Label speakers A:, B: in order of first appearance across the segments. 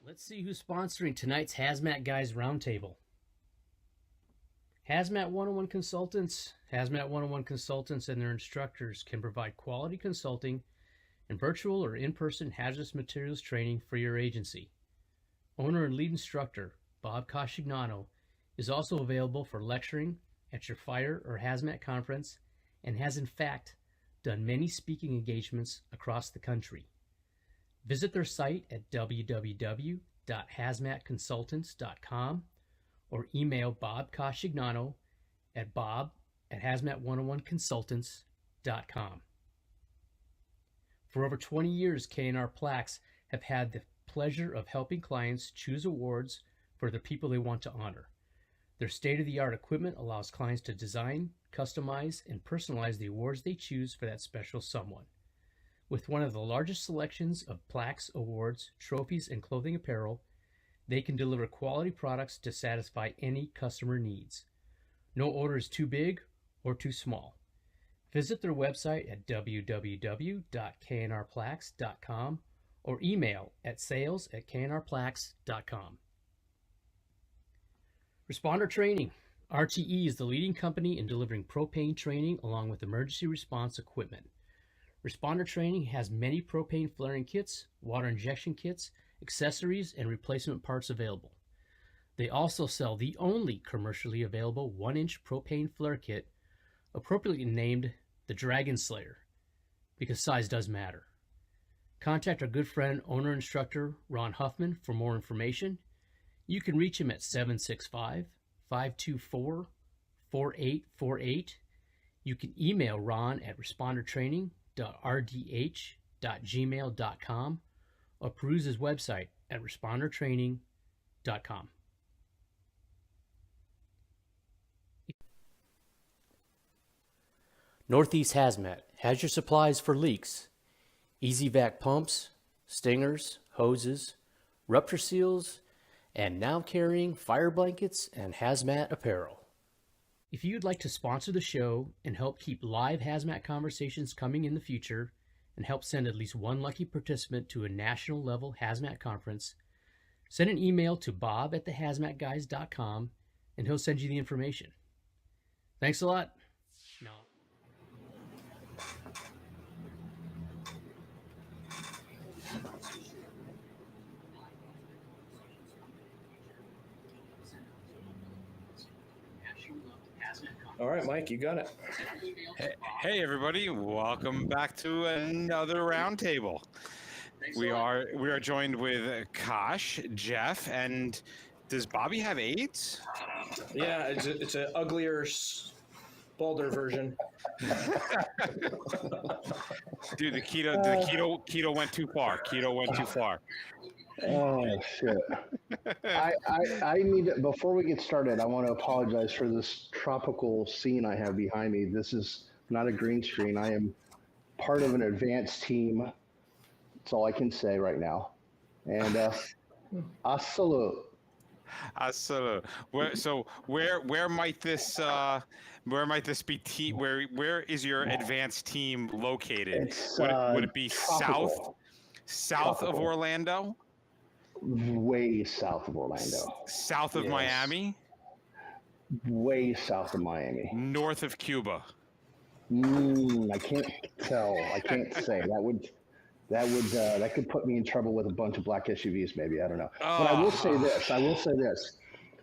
A: Let's see who's sponsoring tonight's Hazmat Guys Roundtable. Hazmat 101 Consultants. Hazmat 101 Consultants and their instructors can provide quality consulting and virtual or in-person hazardous materials training for your agency. Owner and lead instructor Bob Cascignano is also available for lecturing at your fire or hazmat conference and has in fact done many speaking engagements across the country. Visit their site at www.hazmatconsultants.com or email Bob Cascignano at bob@hazmat101consultants.com. For over 20 years, K&R Plaques have had the pleasure of helping clients choose awards for the people they want to honor. Their state-of-the-art equipment allows clients to design, customize, and personalize the awards they choose for that special someone. With one of the largest selections of plaques, awards, trophies, and clothing apparel, they can deliver quality products to satisfy any customer needs. No order is too big or too small. Visit their website at www.knrplaques.com or email at sales@knrplaques.com. Responder Training. RTE is the leading company in delivering propane training along with emergency response equipment. Responder Training has many propane flaring kits, water injection kits, accessories, and replacement parts available. They also sell the only commercially available 1-inch propane flare kit, appropriately named the Dragon Slayer, because size does matter. Contact our good friend, owner-instructor Ron Huffman for more information. You can reach him at 765-524-4848. You can email Ron at respondertraining.rdh.gmail.com or peruse his website at respondertraining.com. Northeast Hazmat has your supplies for leaks. Easy vac pumps, stingers, hoses, rupture seals, and now carrying fire blankets and hazmat apparel. If you'd like to sponsor the show and help keep live hazmat conversations coming in the future and help send at least one lucky participant to a national level hazmat conference, send an email to bob@thehazmatguys.com and he'll send you the information. Thanks a lot. No.
B: All right, Mike, you got it.
C: Hey, everybody! Welcome back to another roundtable. We are joined with Kosh, Jeff, and does Bobby have AIDS?
B: Yeah, it's an uglier, balder version.
C: Dude, the keto went too far. Keto went too far.
D: Oh shit! I need to, before we get started, I want to apologize for this tropical scene I have behind me. This is not a green screen. I am part of an advanced team. That's all I can say right now. And I salute.
C: Where might this be? Where is your advanced team located? Would it be
D: tropical.
C: south of Orlando?
D: Way south of Orlando.
C: South of Miami?
D: Way south of Miami.
C: North of Cuba?
D: I can't tell. I can't say. That could put me in trouble with a bunch of black SUVs, maybe. I don't know. But I will say this.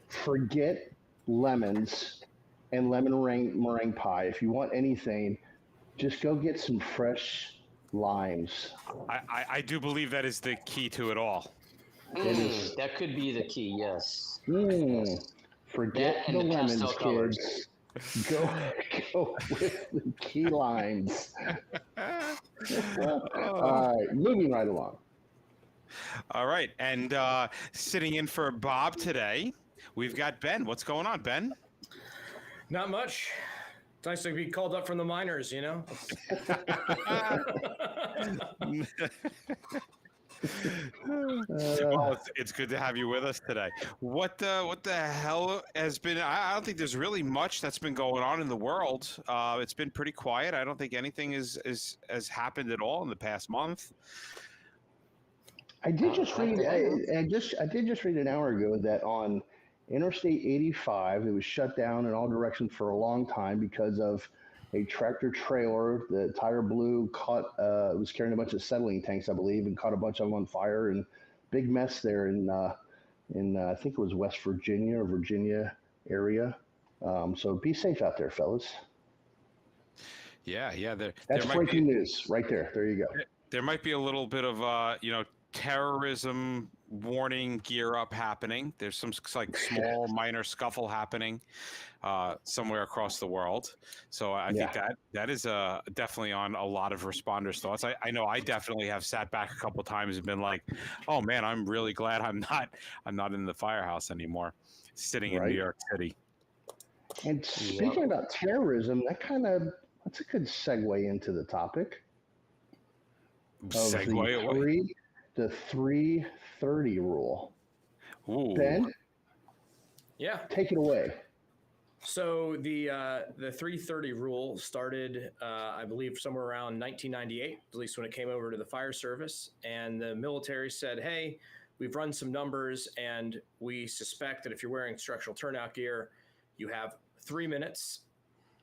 D: Forget lemons and lemon meringue pie. If you want anything, just go get some fresh limes.
C: I do believe that is the key to it all.
E: That could be the key, yes.
D: Forget the lemons, kids. Go with the key limes. All right, moving right along.
C: All right, and sitting in for Bob today, we've got Ben. What's going on, Ben?
B: Not much. It's nice to be called up from the minors, you know?
C: Well, it's good to have you with us today. What the hell has been? I don't think there's really much that's been going on in the world. It's been pretty quiet. I don't think anything has happened at all in the past month.
D: I did just
E: Not
D: read.
E: that.
D: I did just read an hour ago that on Interstate 85, it was shut down in all directions for a long time because of a tractor trailer. The tire blew, caught. It was carrying a bunch of settling tanks, I believe, and caught a bunch of them on fire. And big mess there in I think it was West Virginia or Virginia area. So be safe out there, fellas.
C: Yeah. There
D: That's
C: might be
D: breaking news right there. There you go.
C: there might be a little bit of terrorism warning gear up happening. There's some like small minor scuffle happening somewhere across the world. So I think that is definitely on a lot of responders' thoughts. I know I definitely have sat back a couple times and been like, oh man, I'm really glad I'm not in the firehouse anymore, sitting in New York City.
D: And speaking about terrorism, that's a good segue into the topic of
C: Segue away.
D: the 330 rule.
C: Ooh.
D: Ben,
B: Yeah.
D: take it away.
B: So the 330 rule started, I believe, somewhere around 1998, at least when it came over to the fire service. And the military said, hey, we've run some numbers, and we suspect that if you're wearing structural turnout gear, you have 3 minutes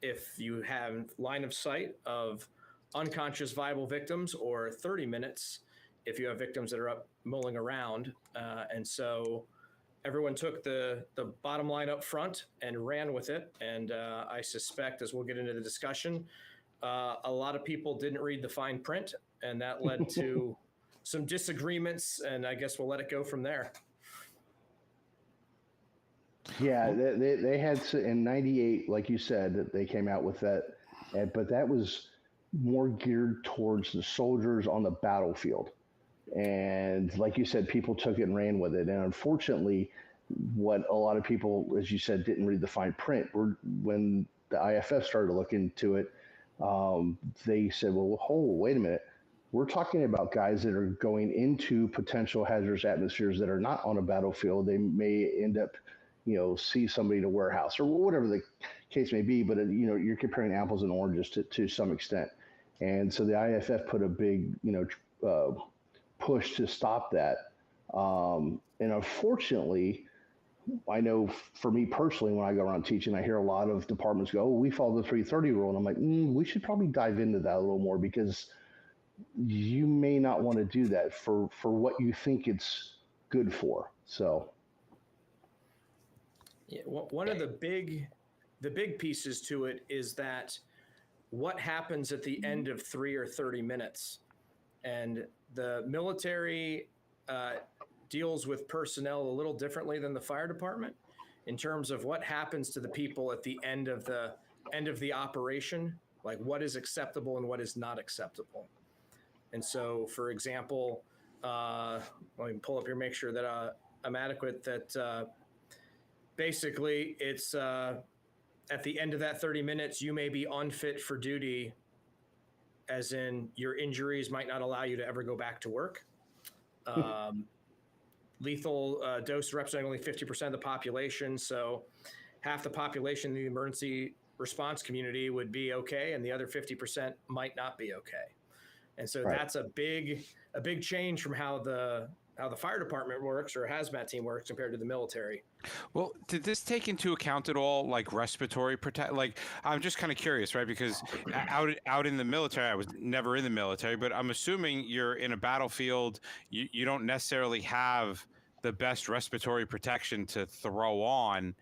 B: if you have line of sight of unconscious viable victims, or 30 minutes if you have victims that are up mulling around. And so everyone took the bottom line up front and ran with it. And I suspect, as we'll get into the discussion, a lot of people didn't read the fine print, and that led to some disagreements, and I guess we'll let it go from there.
D: Yeah, they had in '98, like you said, that they came out with that, but that was more geared towards the soldiers on the battlefield. And like you said, people took it and ran with it. And unfortunately, what a lot of people, as you said, didn't read the fine print. When the IFF started to look into it, they said, well, wait a minute. We're talking about guys that are going into potential hazardous atmospheres that are not on a battlefield. They may end up, see somebody in a warehouse or whatever the case may be. But, you're comparing apples and oranges to some extent. And so the IFF put a big, push to stop that. And unfortunately, I know for me personally, when I go around teaching, I hear a lot of departments go, oh, we follow the 330 rule. And I'm like, we should probably dive into that a little more, because you may not want to do that for what you think it's good for. So.
B: Yeah, one of the big pieces to it is that what happens at the end of 3 or 30 minutes. And the military deals with personnel a little differently than the fire department in terms of what happens to the people at the end of the operation, like what is acceptable and what is not acceptable. And so, for example, let me pull up here, make sure that I'm adequate, that basically it's at the end of that 30 minutes, you may be unfit for duty, as in your injuries might not allow you to ever go back to work. Lethal dose representing only 50% of the population. So half the population in the emergency response community would be okay, and the other 50% might not be okay. And so that's a big change from how the fire department works or a hazmat team works compared to the military.
C: Well, did this take into account at all, like respiratory protect? Like, I'm just kind of curious, right? Because out in the military, I was never in the military, but I'm assuming you're in a battlefield. You don't necessarily have the best respiratory protection to throw on,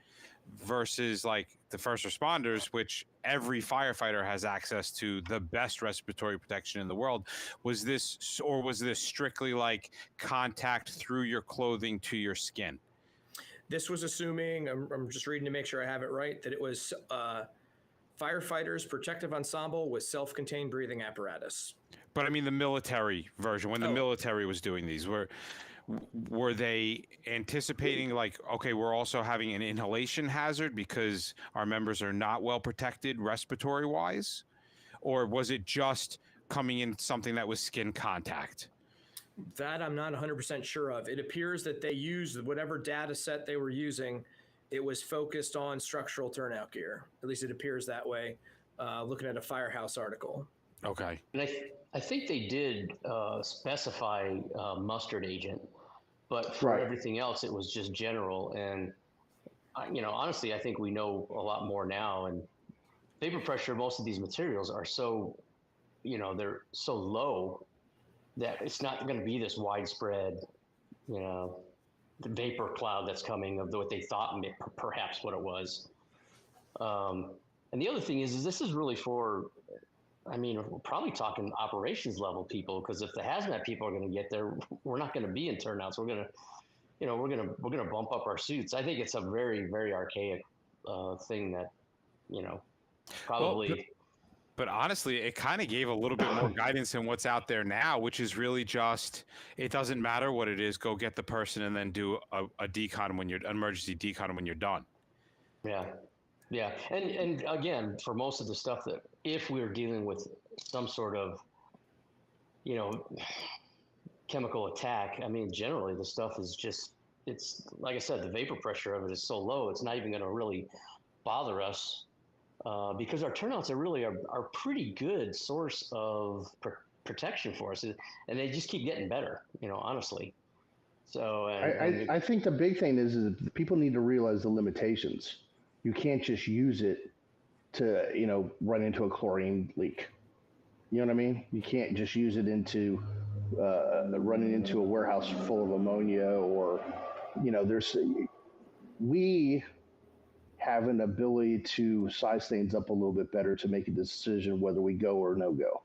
C: versus like the first responders, which every firefighter has access to the best respiratory protection in the world. Was this strictly like contact through your clothing to your skin?
B: This was assuming, I'm just reading to make sure I have it right, that it was firefighters' protective ensemble with self-contained breathing apparatus.
C: But I mean the military version, when the military was doing these, were they anticipating like, okay, we're also having an inhalation hazard because our members are not well protected respiratory wise? Or was it just coming in something that was skin contact?
B: That I'm not 100% sure of. It appears that they used whatever data set they were using. It was focused on structural turnout gear. At least it appears that way, looking at a Firehouse article.
C: Okay.
E: And I think they did specify mustard agent, but for
D: Right.
E: everything else, it was just general. And honestly, I think we know a lot more now. And vapor pressure, most of these materials are so, they're so low that it's not going to be this widespread, you know, the vapor cloud that's coming of what they thought perhaps what it was. And the other thing is this is really for, I mean, we're probably talking operations level people, because if the hazmat people are going to get there, we're not going to be in turnouts. We're going to, we're going to bump up our suits. I think it's a very, very archaic thing that,
C: Well,
E: probably.
C: but honestly, it kind of gave a little bit more guidance than what's out there now, which is really just, it doesn't matter what it is, go get the person and then do a decon when you're emergency decon when you're done.
E: Yeah. Yeah. And again, for most of the stuff that if we're dealing with some sort of, chemical attack, I mean, generally the stuff is just, it's like I said, the vapor pressure of it is so low, it's not even going to really bother us because our turnouts are really are pretty good source of protection for us. And they just keep getting better, honestly. So,
D: I think the big thing is that people need to realize the limitations. You can't just use it to, run into a chlorine leak. You know what I mean? You can't just use it into running into a warehouse full of ammonia or, we have an ability to size things up a little bit better to make a decision whether we go or no go.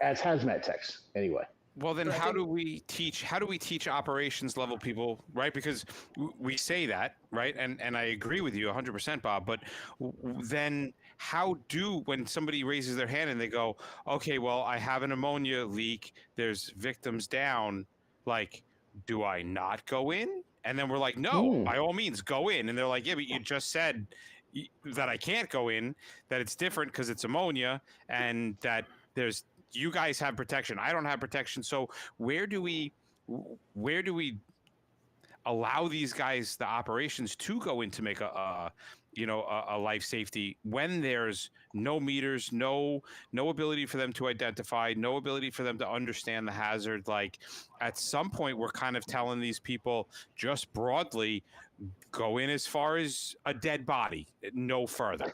D: As hazmat techs, anyway.
C: Well, then how do we teach operations level people, right? Because we say that, right? And I agree with you 100%, Bob, but then when somebody raises their hand and they go, okay, well, I have an ammonia leak, there's victims down, like, do I not go in? And then we're like, no, by all means, go in. And they're like, yeah, but you just said that I can't go in, that it's different because it's ammonia, and that you guys have protection, I don't have protection. So where do we allow these guys, the operations, to go in to make a life safety when there's no meters, no ability for them to identify, no ability for them to understand the hazard? Like, at some point we're kind of telling these people just broadly, go in as far as a dead body, no further.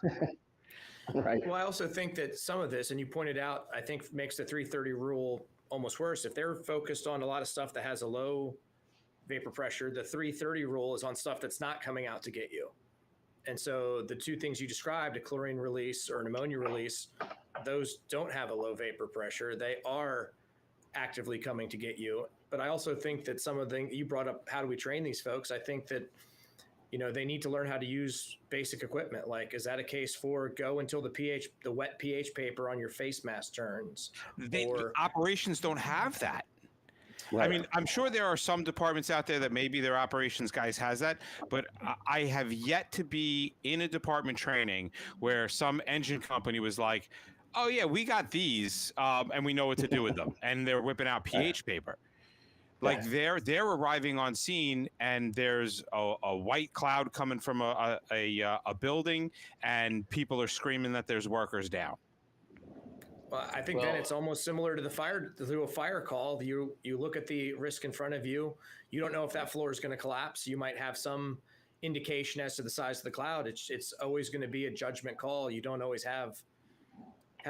D: Right.
B: Well, I also think that some of this, and you pointed out, I think makes the 330 rule almost worse. If they're focused on a lot of stuff that has a low vapor pressure, the 330 rule is on stuff that's not coming out to get you. And so the two things you described, a chlorine release or an ammonia release, those don't have a low vapor pressure. They are actively coming to get you. But I also think that some of the things you brought up, how do we train these folks? I think that they need to learn how to use basic equipment. Like, is that a case for go until the wet pH paper on your face mask turns?
C: Operations don't have that.
D: Right.
C: I mean, I'm sure there are some departments out there that maybe their operations guys has that, but I have yet to be in a department training where some engine company was like, oh yeah, we got these and we know what to do with them. And they're whipping out pH paper. Like, they're arriving on scene and there's a white cloud coming from a building and people are screaming that there's workers down.
B: Well, I think then it's almost similar to a fire call. You look at the risk in front of you. You don't know if that floor is going to collapse. You might have some indication as to the size of the cloud. It's always going to be a judgment call. You don't always have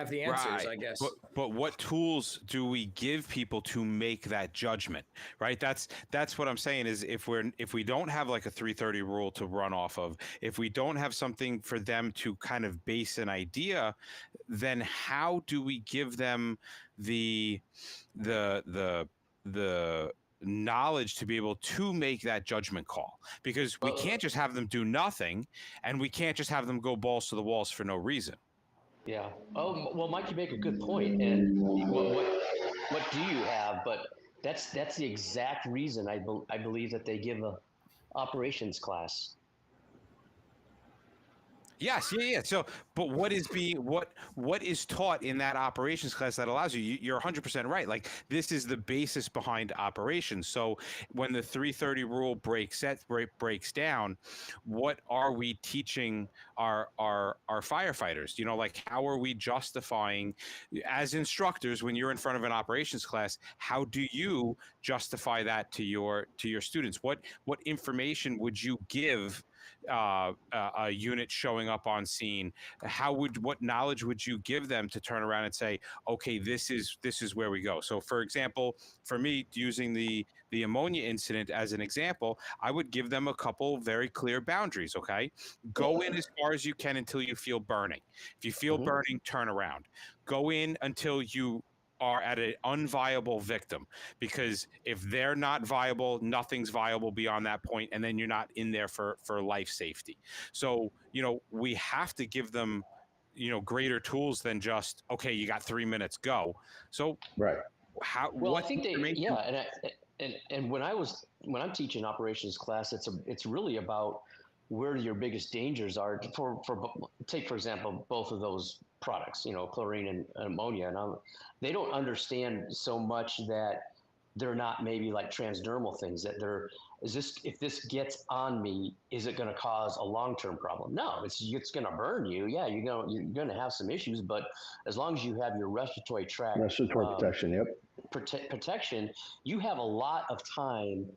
B: the answers, I guess.
C: But what tools do we give people to make that judgment, right? That's what I'm saying is if we don't have like a 330 rule to run off of, if we don't have something for them to kind of base an idea, then how do we give them the knowledge to be able to make that judgment call? Because we can't just have them do nothing, and we can't just have them go balls to the walls for no reason.
E: Yeah. Oh, well, Mike, you make a good point. And what do you have? But that's the exact reason I believe that they give a operations class.
C: Yes, yeah, yeah. So, but what is taught in that operations class that allows you? You're 100% right. Like this is the basis behind operations. So when the 330 rule breaks down, what are we teaching our firefighters? You know, like how are we justifying as instructors when you're in front of an operations class? How do you justify that to your students? What information would you give a unit showing up on scene? What knowledge would you give them to turn around and say, okay, this is where we go? So for example, for me, using the ammonia incident as an example, I would give them a couple very clear boundaries. Okay, go in as far as you can until you feel burning. If you feel burning, turn around. Go in until you are at an unviable victim, because if they're not viable, nothing's viable beyond that point, and then you're not in there for life safety. So we have to give them greater tools than just, okay, you got 3 minutes, go. So
D: Right.
E: Well, I
C: what
E: think
C: information?
E: and when I'm teaching operations class, it's really about where your biggest dangers are for take for example both of those products, chlorine and ammonia, and they don't understand so much that they're not maybe like transdermal things, that if this gets on me, is it going to cause a long-term problem? No, it's going to burn you. Yeah, you're going to have some issues, but as long as you have your respiratory tract
D: Protection. Yep.
E: protection, you have a lot of time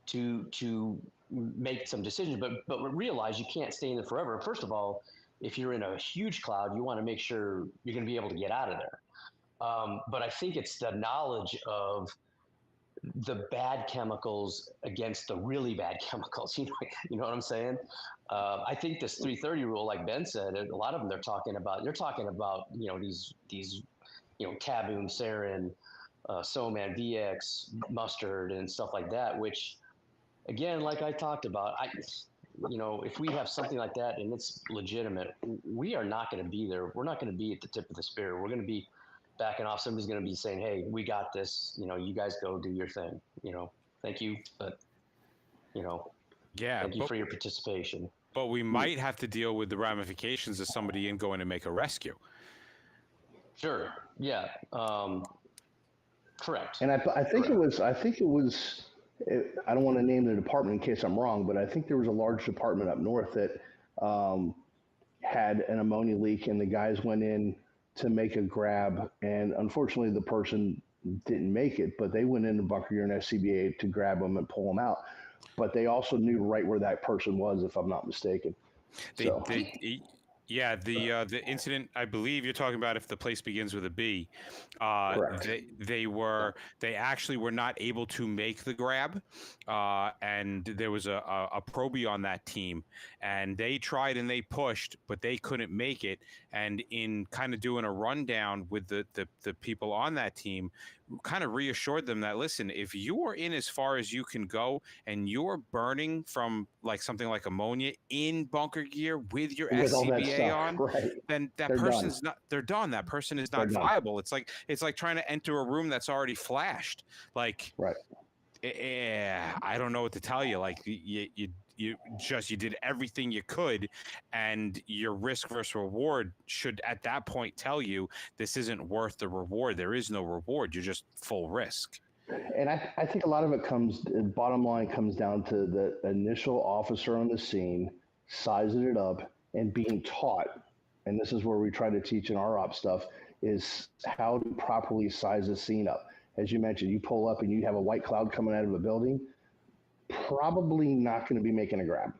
E: to make some decisions, but realize you can't stay in there forever. First of all, if you're in a huge cloud, you want to make sure you're going to be able to get out of there. But I think it's the knowledge of the bad chemicals against the really bad chemicals. You know what I'm saying? I think this 330 rule, like Ben said, a lot of them they're talking about these Taboom, sarin, Soman, VX, mustard, and stuff like that. Which, again, like I talked about, if we have something like that and it's legitimate, we are not going to be there. We're not going to be at the tip of the spear. We're going to be backing off. Somebody's going to be saying, "Hey, we got this. You guys go do your thing. Thank you, but
C: Yeah,
E: thank you for your participation."
C: but we might have to deal with the ramifications of somebody in going to make a rescue.
E: Sure. Yeah. Correct.
D: And I think it was. I don't want to name the department in case I'm wrong, but I think there was a large department up north that had an ammonia leak, and the guys went in to make a grab, and unfortunately, the person didn't make it. But they went into bunker gear and SCBA to grab them and pull them out. But they also knew right where that person was, if I'm not mistaken.
C: Yeah, the incident, I believe you're talking about, if the place begins with a B, they actually were not able to make the grab, and there was a probie on that team, and they tried and they pushed, but they couldn't make it. And in kind of doing a rundown with the people on that team, kind of reassured them that, listen, if you are in as far as you can go and you're burning from like something like ammonia in bunker gear with your SCBA on, then that person's not, they're done. That person is not viable. It's like trying to enter a room that's already flashed. Like, I don't know what to tell you. Like you did everything you could, and your risk versus reward should at that point tell you this isn't worth the reward. There is no reward. You're just full risk.
D: And I think a lot of it bottom line comes down to the initial officer on the scene sizing it up and being taught. And this is where we try to teach in our op stuff, is how to properly size a scene up. As you mentioned, you pull up and you have a white cloud coming out of a building, probably not going to be making a grab.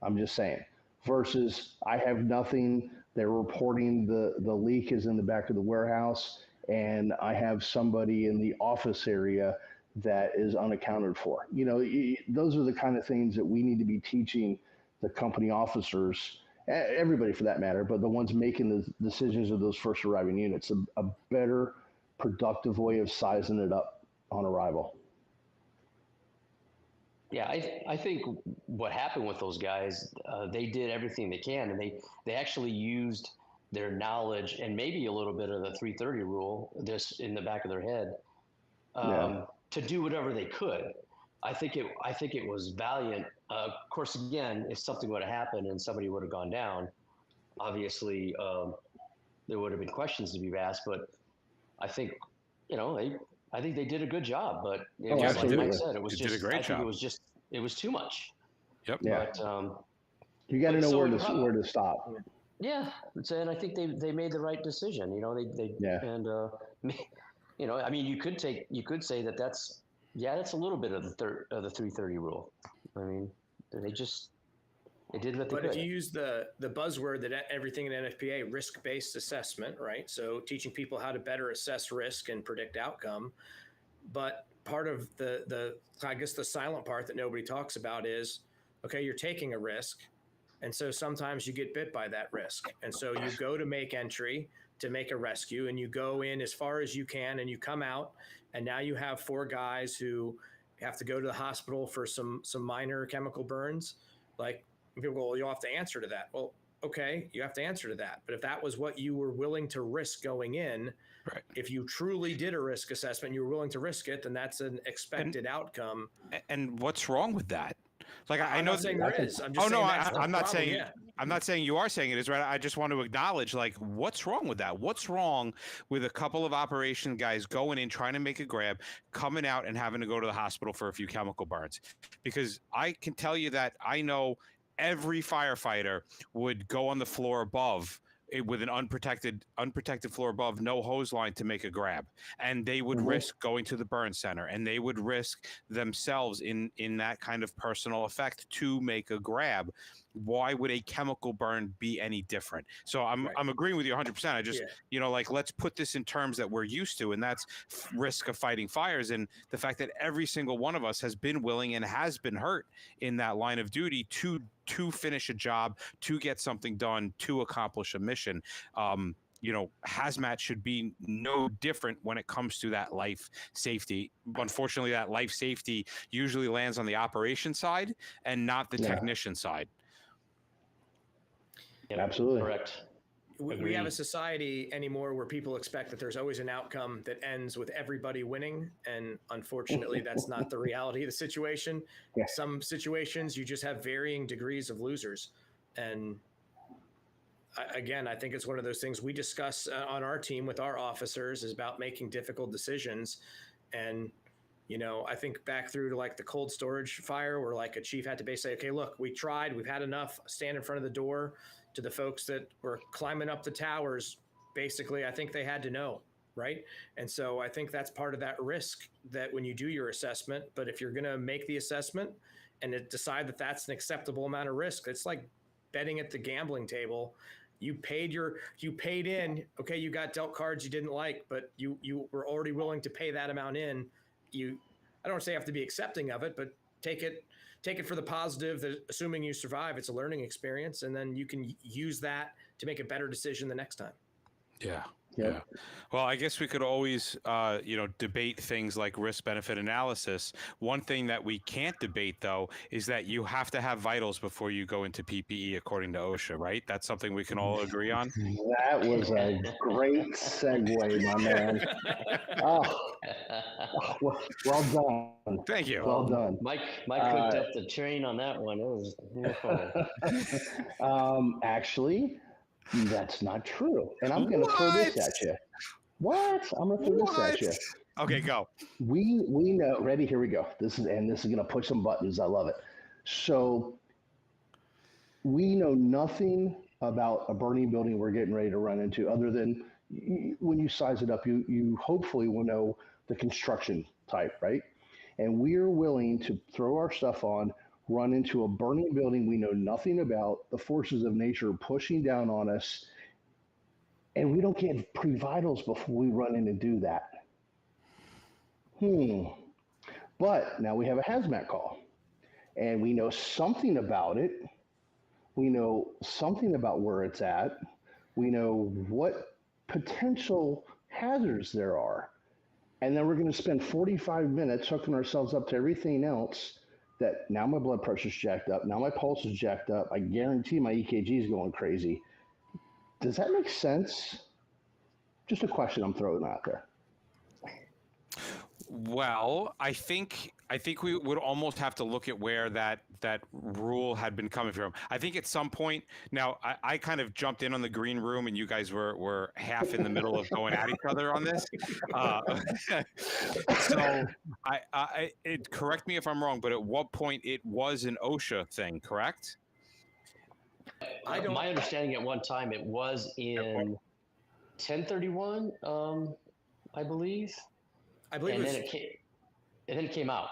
D: I'm just saying. Versus, I have nothing. They're reporting the leak is in the back of the warehouse, and I have somebody in the office area that is unaccounted for. Those are the kind of things that we need to be teaching the company officers, everybody for that matter, but the ones making the decisions of those first arriving units, a better productive way of sizing it up on arrival.
E: Yeah, I think what happened with those guys, they did everything they can, and they actually used their knowledge and maybe a little bit of the 330 rule just in the back of their head to do whatever they could. I think it was valiant. Of course, again, if something would have happened and somebody would have gone down, obviously there would have been questions to be asked, but I think, I think they did a good job, but it
D: Oh,
E: was like Mike
D: absolutely.
E: said, it was
C: They did a
E: just,
C: great
E: I think
C: job.
E: it was too much.
C: Yep.
D: Yeah.
E: But
D: You got to know
E: so
D: where
E: it
D: to
E: prob-
D: where to stop.
E: yeah, and I think they made the right decision. They
D: Yeah.
E: and I mean, you could say that's a little bit of the 330 rule. I mean, they did what they
B: But
E: could.
B: if you use the buzzword that everything in NFPA, risk-based assessment, right? So teaching people how to better assess risk and predict outcome. But part of the I guess the silent part that nobody talks about is, okay, you're taking a risk. And so sometimes you get bit by that risk. And so you go to make entry to make a rescue, and you go in as far as you can, and you come out, and now you have 4 guys who have to go to the hospital for some minor chemical burns. Like, people go, well, you'll have to answer to that. Well, okay, you have to answer to that. But if that was what you were willing to risk going in,
C: Right.
B: if you truly did a risk assessment, you were willing to risk it, then that's an expected outcome.
C: And what's wrong with that? Like, I
B: I'm
C: know
B: not saying there is. I'm just
C: oh no,
B: saying that's the
C: I'm not
B: problem.
C: saying.
B: Yeah.
C: I'm not saying you are saying it is right. I just want to acknowledge, like, what's wrong with that? What's wrong with a couple of operation guys going in, trying to make a grab, coming out and having to go to the hospital for a few chemical burns? Because I can tell you that I know every firefighter would go on the floor above with an unprotected floor above, no hose line, to make a grab, and they would risk going to the burn center, and they would risk themselves in that kind of personal effect to make a grab. Why would a chemical burn be any different? So I'm agreeing with you 100%. I just like, let's put this in terms that we're used to, and that's risk of fighting fires, and the fact that every single one of us has been willing and has been hurt in that line of duty to finish a job, to get something done, to accomplish a mission. Hazmat should be no different when it comes to that life safety. Unfortunately, that life safety usually lands on the operation side and not the technician side.
E: Yep,
D: Absolutely.
E: correct.
B: We have a society anymore where people expect that there's always an outcome that ends with everybody winning. And unfortunately, that's not the reality of the situation.
D: Yeah.
B: Some situations, you just have varying degrees of losers. And again, I think it's one of those things we discuss on our team with our officers, is about making difficult decisions. And, I think back through to like the cold storage fire, where like a chief had to basically say, okay, look, we tried, we've had enough, stand in front of the door. To the folks that were climbing up the towers, basically, I think they had to know, right? And so I think that's part of that risk, that when you do your assessment, but if you're going to make the assessment and decide that that's an acceptable amount of risk, it's like betting at the gambling table. You paid in, okay, you got dealt cards you didn't like, but you were already willing to pay that amount in. I don't want to say you have to be accepting of it, but take it for the positive, that assuming you survive, it's a learning experience, and then you can use that to make a better decision the next time.
C: Yeah.
D: Yep.
C: Yeah. Well, I guess we could always, debate things like risk-benefit analysis. One thing that we can't debate, though, is that you have to have vitals before you go into PPE, according to OSHA, right? That's something we can all agree on.
D: That was a great segue, my man. Well done.
C: Thank you.
D: Well done.
E: Mike hooked up the train on that one. It was funny.
D: Actually, that's not true. And I'm going to throw this at you. What? I'm going to throw this at you.
C: Okay, go.
D: We know. Ready? Here we go. This is going to push some buttons. I love it. So we know nothing about a burning building we're getting ready to run into, other than when you size it up, you hopefully will know the construction type, right? And we're willing to throw our stuff on, run into a burning building we know nothing about, the forces of nature pushing down on us, and we don't get pre-vitals before we run in and do that. But now we have a hazmat call, and we know something about it. We know something about where it's at. We know what potential hazards there are. And then we're going to spend 45 minutes hooking ourselves up to everything else, that now my blood pressure's jacked up, now my pulse is jacked up, I guarantee my EKG is going crazy. Does that make sense? Just a question I'm throwing out there.
C: Well, I think I think we would almost have to look at where that rule had been coming from. I think at some point, now I kind of jumped in on the green room, and you guys were half in the middle of going at each other on this. So correct me if I'm wrong, but at what point it was an OSHA thing, correct?
E: My understanding at one time it was in 1031, I believe.
B: I believe
E: And
B: it was,
E: then it came out.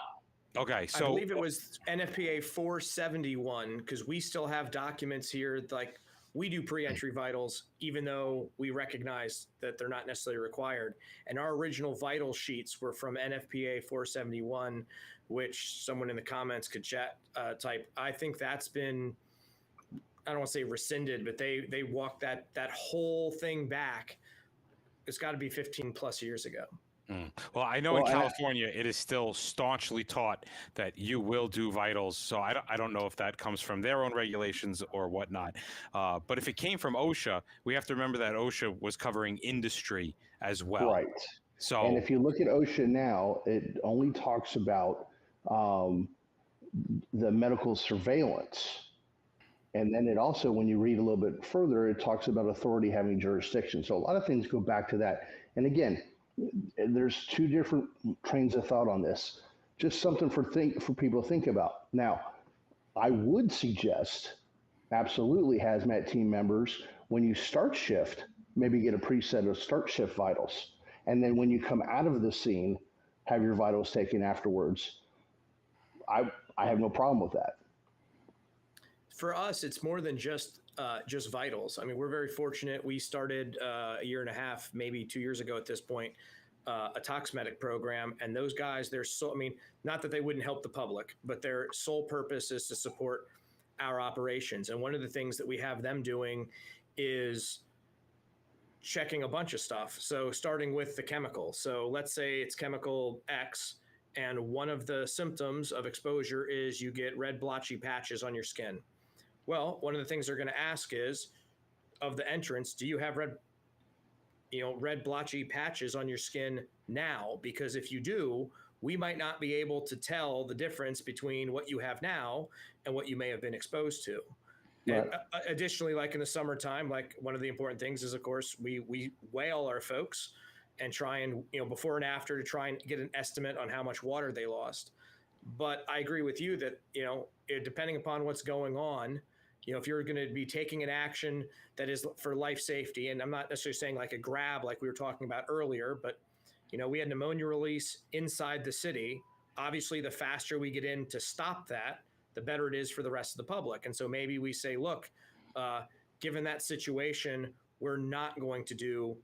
C: Okay, so
B: I believe it was NFPA 471 because we still have documents here like we do pre-entry vitals, even though we recognize that they're not necessarily required. And our original vital sheets were from NFPA 471, which someone in the comments could chat type. I think that's been, I don't want to say rescinded, but they walked that whole thing back. It's got to be 15 plus years ago.
C: Well, I know in California it is still staunchly taught that you will do vitals. So I don't know if that comes from their own regulations or whatnot. But if it came from OSHA, we have to remember that OSHA was covering industry as well.
D: Right.
C: So,
D: and if you look at OSHA now, it only talks about the medical surveillance. And then it also, when you read a little bit further, it talks about authority having jurisdiction. So a lot of things go back to that. And again, there's two different trains of thought on this. Just something for people to think about. Now, I would suggest absolutely hazmat team members, when you start shift, maybe get a preset of start shift vitals. And then when you come out of the scene, have your vitals taken afterwards. I have no problem with that.
B: For us, it's more than just vitals. I mean, we're very fortunate. We started a year and a half, maybe 2 years ago at this point, a Tox Medic program. And those guys, not that they wouldn't help the public, but their sole purpose is to support our operations. And one of the things that we have them doing is checking a bunch of stuff. So starting with the chemical. So let's say it's chemical X, and one of the symptoms of exposure is you get red blotchy patches on your skin. Well, one of the things they're going to ask is, of the entrance, do you have red blotchy patches on your skin now? Because if you do, we might not be able to tell the difference between what you have now and what you may have been exposed to. Right. And additionally, like in the summertime, like one of the important things is, of course, we weigh all our folks and try and, before and after, to try and get an estimate on how much water they lost. But I agree with you that, depending upon what's going on, if you're going to be taking an action that is for life safety, and I'm not necessarily saying like a grab like we were talking about earlier, but, we had pneumonia release inside the city. Obviously, the faster we get in to stop that, the better it is for the rest of the public. And so maybe we say, look, given that situation, we're not going to do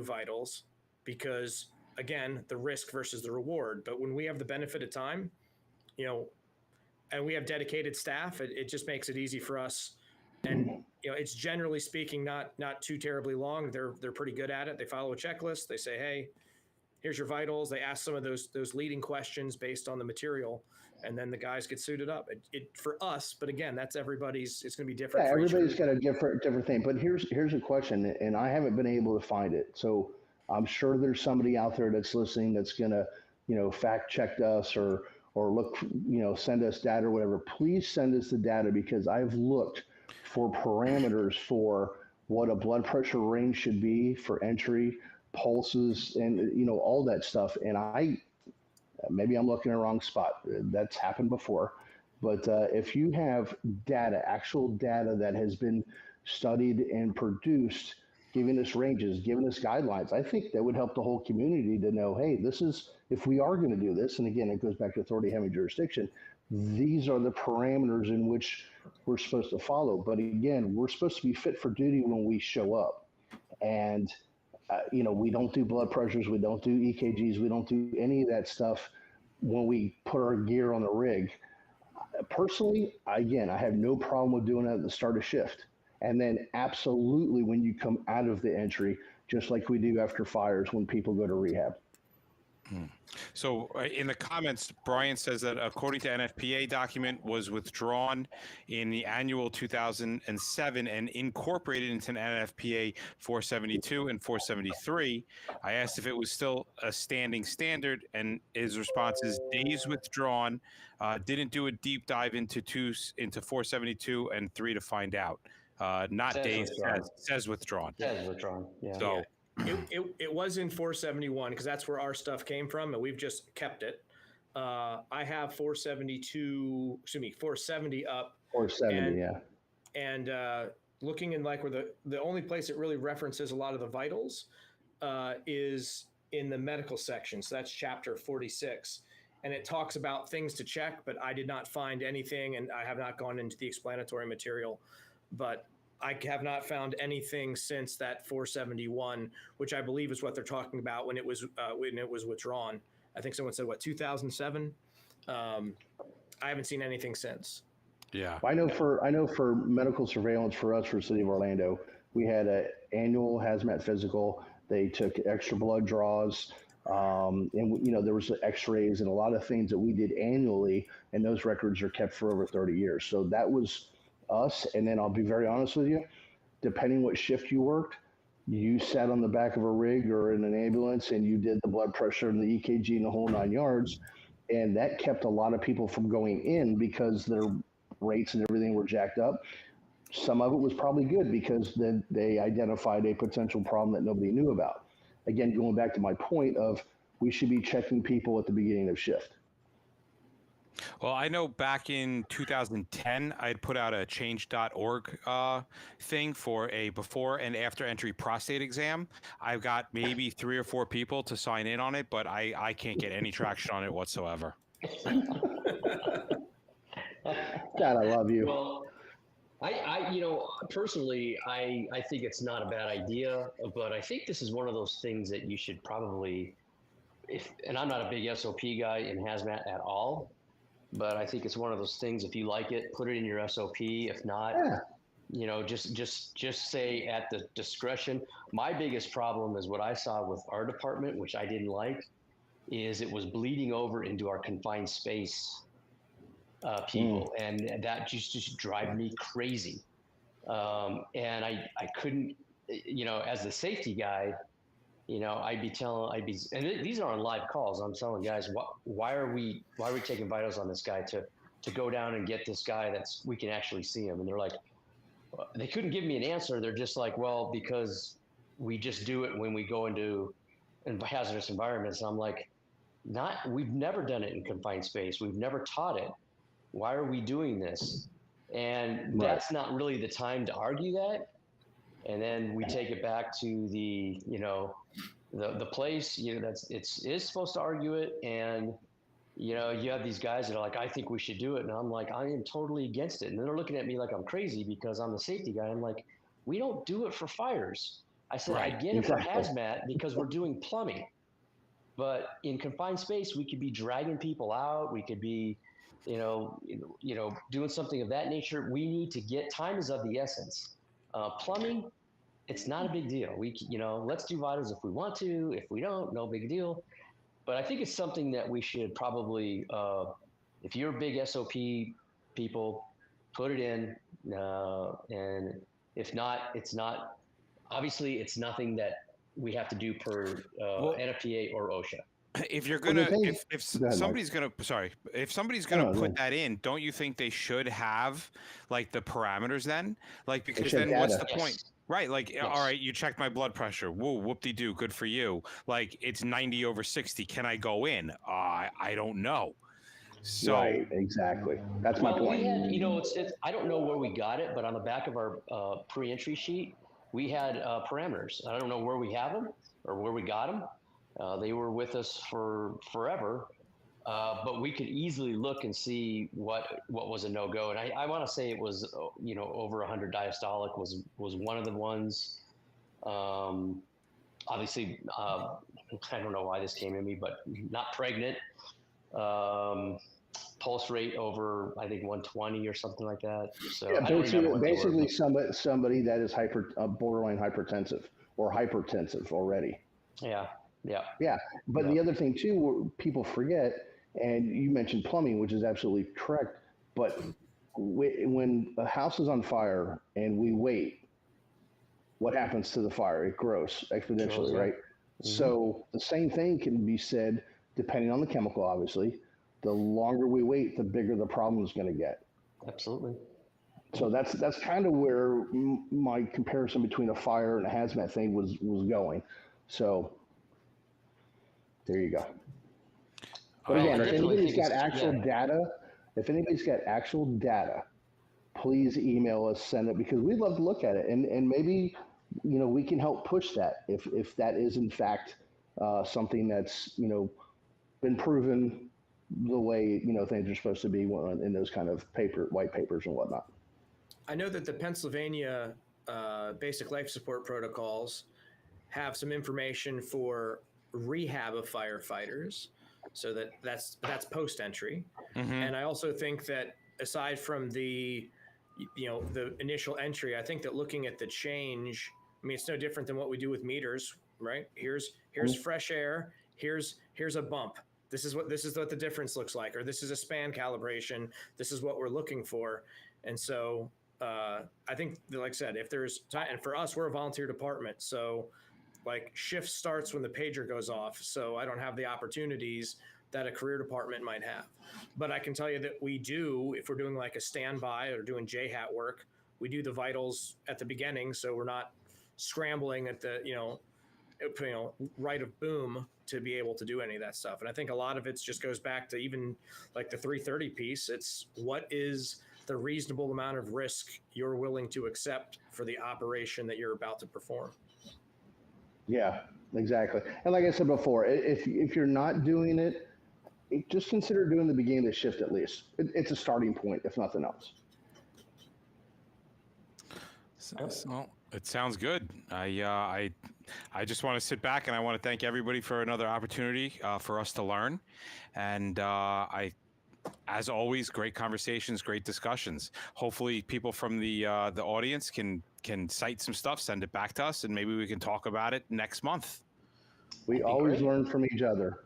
B: vitals because, again, the risk versus the reward. But when we have the benefit of time, and we have dedicated staff, it just makes it easy for us. And it's generally speaking not too terribly long. They're pretty good at it. They follow a checklist. They say, hey, here's your vitals. They ask some of those leading questions based on the material, and then the guys get suited up. It for us, but again, that's everybody's. It's going to be different.
D: Yeah, everybody's got a different thing. But here's a question, and I haven't been able to find it. So I'm sure there's somebody out there that's listening that's going to fact check us or look, send us data or whatever. Please send us the data, because I've looked for parameters for what a blood pressure range should be for entry, pulses, and all that stuff. And maybe I'm looking in the wrong spot. That's happened before. But if you have data, actual data that has been studied and produced, giving us ranges, giving us guidelines, I think that would help the whole community to know, hey, this is, if we are going to do this, and again, it goes back to authority having jurisdiction, these are the parameters in which we're supposed to follow. But again, we're supposed to be fit for duty when we show up. And, we don't do blood pressures, we don't do EKGs, we don't do any of that stuff when we put our gear on the rig. Personally, again, I have no problem with doing it at the start of shift. And then absolutely when you come out of the entry, just like we do after fires when people go to rehab.
C: So in the comments, Brian says that according to NFPA document was withdrawn in the annual 2007 and incorporated into an NFPA 472 and 473. I asked if it was still a standing standard, and his response is days withdrawn. Didn't do a deep dive into 472 and 3 to find out. Not
E: Says
C: days,
E: withdrawn.
C: says withdrawn.
E: Says withdrawn. Yeah.
C: So
B: It was in 471 because that's where our stuff came from, and we've just kept it. I have 470 up.
D: 470, yeah.
B: And looking in like where the only place it really references a lot of the vitals is in the medical section. So that's chapter 46. And it talks about things to check, but I did not find anything, and I have not gone into the explanatory material. But I have not found anything since that 471, which I believe is what they're talking about when it was withdrawn. I think someone said 2007. I haven't seen anything since.
C: yeah.
D: I know for medical surveillance for us, for the city of Orlando, we had an annual hazmat physical. They took extra blood draws, and there was x-rays and a lot of things that we did annually, and those records are kept for over 30 years. So that was us. And then I'll be very honest with you, depending what shift you worked, you sat on the back of a rig or in an ambulance and you did the blood pressure and the EKG and the whole 9 yards. And that kept a lot of people from going in because their rates and everything were jacked up. Some of it was probably good because then they identified a potential problem that nobody knew about. Again, going back to my point of we should be checking people at the beginning of shift.
C: Well, I know back in 2010, I had put out a change.org thing for a before and after entry prostate exam. I've got maybe 3 or 4 people to sign in on it, but I can't get any traction on it whatsoever.
D: God, I love you.
E: Well, personally, I think it's not a bad idea, but I think this is one of those things that you should probably, and I'm not a big SOP guy in hazmat at all, but I think it's one of those things, if you like it, put it in your SOP. If not, just say at the discretion. My biggest problem is what I saw with our department, which I didn't like, is it was bleeding over into our confined space people, and that just drive me crazy. And I couldn't, as the safety guy, and these are on live calls. I'm telling guys, why are we taking vitals on this guy to go down and get this guy we can actually see him? And they're like, they couldn't give me an answer. They're just like, well, because we just do it when we go into hazardous environments. And I'm like, we've never done it in confined space. We've never taught it. Why are we doing this? And that's not really the time to argue that. And then we take it back to the place, is supposed to argue it. And, you have these guys that are like, I think we should do it. And I'm like, I am totally against it. And they're looking at me like I'm crazy because I'm the safety guy. I'm like, we don't do it for fires. I said, I get it for hazmat because we're doing plumbing. But in confined space, we could be dragging people out. We could be, doing something of that nature. We need to time is of the essence. Plumbing, it's not a big deal. Let's do vitals if we want to. If we don't, no big deal. But I think it's something that we should probably, if you're big SOP people, put it in. And if not, it's not. Obviously, it's nothing that we have to do per NFPA or OSHA.
C: If you're gonna, if somebody's gonna put that in, don't you think they should have like the parameters then? Like, because then what's the point? Right. Like, all right, you checked my blood pressure. Whoa, whoop-de-doo, good for you. Like, it's 90/60. Can I go in? I don't know. So
D: right, exactly. That's my point.
E: We had, I don't know where we got it, but on the back of our pre-entry sheet, we had parameters. I don't know where we have them or where we got them. They were with us for forever, but we could easily look and see what was a no-go. And I want to say it was, over 100 diastolic was one of the ones. Obviously, I don't know why this came in me, but not pregnant. Pulse rate over, I think 120 or something like that. So
D: yeah, basically somebody that is borderline hypertensive or hypertensive already.
E: Yeah. Yeah.
D: Yeah, but the other thing too, people forget, and you mentioned plumbing, which is absolutely correct. But when a house is on fire and we wait, what happens to the fire? It grows exponentially,
E: Yeah.
D: right?
E: Mm-hmm.
D: So the same thing can be said, depending on the chemical, obviously. The longer we wait, the bigger the problem is going to get.
E: Absolutely.
D: So that's kind of where my comparison between a fire and a hazmat thing was going. So there you go. But
E: Well,
D: again,
E: I
D: if
E: definitely
D: anybody's
E: think
D: got
E: it's
D: actual data, if anybody's got actual data, please email us, send it, because we'd love to look at it, and maybe we can help push that if that is in fact something that's been proven the way things are supposed to be in those kind of white papers and whatnot.
B: I know that the Pennsylvania basic life support protocols have some information for rehab of firefighters, so that's post entry. And I also think that aside from the the initial entry, I think that looking at the change, I mean, it's no different than what we do with meters, right? Here's fresh air, here's a bump. This is what the difference looks like, or this is a span calibration. This is what we're looking for. And so I think that, like I said, if there's time, and for us, we're a volunteer department, so like shift starts when the pager goes off. So I don't have the opportunities that a career department might have. But I can tell you that we do, if we're doing like a standby or doing JHAT work, we do the vitals at the beginning. So we're not scrambling at the, right of boom to be able to do any of that stuff. And I think a lot of it just goes back to even like the 330 piece. It's what is the reasonable amount of risk you're willing to accept for the operation that you're about to perform.
D: Yeah, exactly. And like I said before, if you're not doing it, just consider doing the beginning of the shift at least. It's a starting point, if nothing else.
C: So it sounds good. I just want to sit back and I want to thank everybody for another opportunity for us to learn. And as always, great conversations, great discussions. Hopefully, people from the audience can cite some stuff, send it back to us, and maybe we can talk about it next month.
D: We always learn from each other.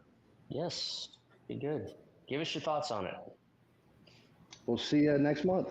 E: Yes, be good. Give us your thoughts on it.
D: We'll see you next month.